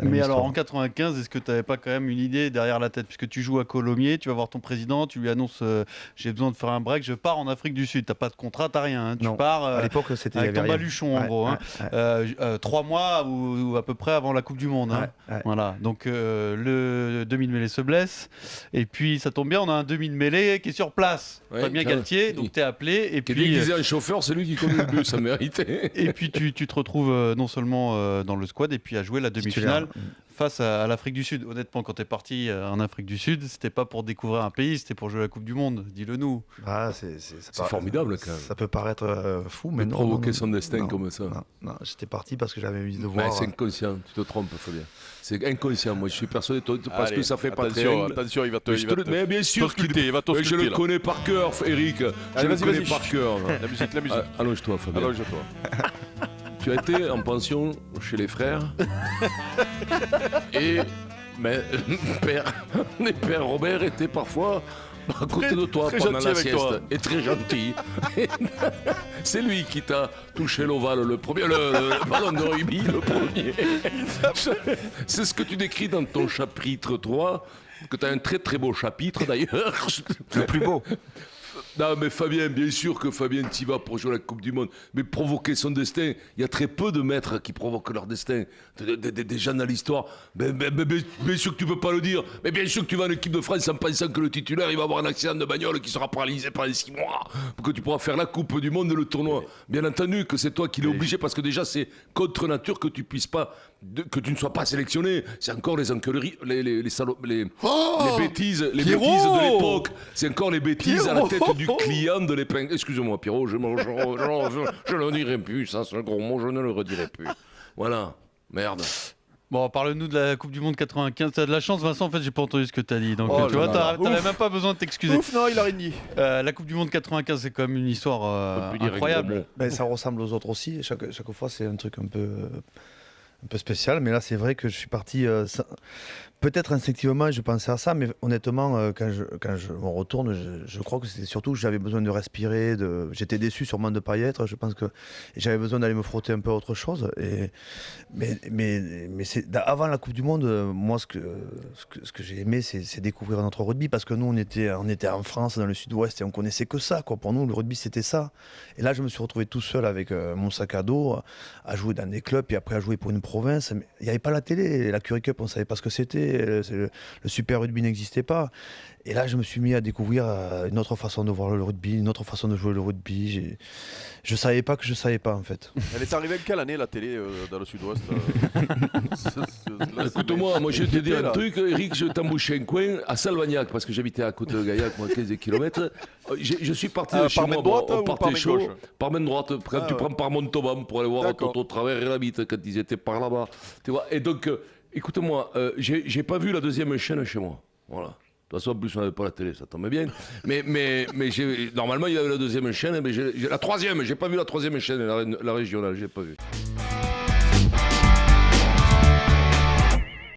Mais alors en 95, est-ce que tu n'avais pas quand même une idée derrière la tête? Puisque tu joues à Colomiers, tu vas voir ton président, tu lui annonces j'ai besoin de faire un break, je pars en Afrique du Sud. Tu n'as pas de contrat, tu n'as rien. Hein. Tu pars à l'époque, c'était avec ton baluchon en gros. Hein. 3 mois ou à peu près avant la Coupe du Monde. Hein. Voilà. Donc le demi de mêlée se blesse. Et puis ça tombe bien, on a un demi de mêlée qui est sur place. Fabien Galtier, donc tu es appelé. Et puis, disait un chauffeur, c'est lui qui conduit le bus, ça méritait. Et puis tu te retrouves non seulement dans le squad et puis à jouer la demi-finale face à l'Afrique du Sud. Honnêtement, quand tu es parti en Afrique du Sud, c'était pas pour découvrir un pays, c'était pour jouer la Coupe du Monde, dis-le nous. C'est formidable quand même. Ça peut paraître fou, mais non. Provoquer son destin comme ça. Non, j'étais parti parce que j'avais envie de voir. C'est inconscient, tu te trompes, Fabien. C'est inconscient, moi je suis persuadé, parce que ça fait pas très... Attention, il va te... Mais bien sûr il va je le connais par cœur, Eric. Je le connais par cœur. La musique. Allonge-toi, Fabien. Allonge-toi. Tu as été en pension chez les frères. Et père Robert était parfois à côté de toi pendant la sieste. Et très gentil. C'est lui qui t'a touché l'ovale le ballon de rugby le premier. C'est ce que tu décris dans ton chapitre 3, que tu as un très très beau chapitre d'ailleurs. Le plus beau. Non mais Fabien, bien sûr que Fabien t'y va pour jouer la Coupe du Monde, mais provoquer son destin, il y a très peu de maîtres qui provoquent leur destin, des gens dans l'histoire, mais bien sûr que tu peux pas le dire, mais bien sûr que tu vas en équipe de France en pensant que le titulaire il va avoir un accident de bagnole qui sera paralysé pendant 6 mois, pour que tu pourras faire la Coupe du Monde et le tournoi. Bien entendu que c'est toi qui l'es obligé, parce que déjà c'est contre nature que tu puisses pas, que tu ne sois pas sélectionné, c'est encore les enqueuleries, les bêtises de l'époque, c'est encore les bêtises à la tête du client de l'épingle. Excusez-moi Pierrot, je ne le dirai plus, ça c'est un gros mot, je ne le redirai plus. Voilà, merde. Bon, parle-nous de la Coupe du Monde 95. T'as de la chance, Vincent, en fait, j'ai pas entendu ce que t'as dit. Donc, tu vois, t'avais même pas besoin de t'excuser. Ouf, non, il a rien dit. La Coupe du Monde 95, c'est quand même une histoire incroyable. Ben, ça ressemble aux autres aussi. Chaque fois, c'est un truc un peu spécial. Mais là, c'est vrai que je suis parti... Peut-être instinctivement, je pensais à ça, mais honnêtement, quand je me retourne, je crois que c'était surtout que j'avais besoin de respirer. J'étais déçu sûrement de ne pas y être. Je pense que j'avais besoin d'aller me frotter un peu à autre chose. Mais avant la Coupe du Monde, moi, ce que j'ai aimé, c'est découvrir notre rugby, parce que nous, on était en France, dans le Sud-Ouest, et on connaissait que ça, quoi. Pour nous, le rugby, c'était ça. Et là, je me suis retrouvé tout seul avec mon sac à dos, à jouer dans des clubs, puis après à jouer pour une province. Il n'y avait pas la télé, la Currie Cup, on ne savait pas ce que c'était. Le Super Rugby n'existait pas. Et là, je me suis mis à découvrir une autre façon de voir le rugby, une autre façon de jouer le rugby. Je savais pas que je savais pas, en fait. Elle est arrivée en quelle année, la télé, dans le Sud-Ouest? Écoute-moi, moi je vais te dire un truc, Eric, je t'embouchais un coin à Salvagnac, parce que j'habitais à côté de Gaillac, moi 15 km. Je suis parti de chez par moi, main droite on ou par partait main chaud, gauche? par main droite, quand tu prends par Montauban pour aller voir Tonton Travers et la bite, quand ils étaient par là-bas. Tu vois, et donc, écoute-moi, j'ai pas vu la deuxième chaîne chez moi, voilà. De toute façon, en plus, on n'avait pas la télé, ça tombait bien. Mais normalement, il y avait la deuxième chaîne, mais la troisième, j'ai pas vu la troisième chaîne, la régionale, j'ai pas vu.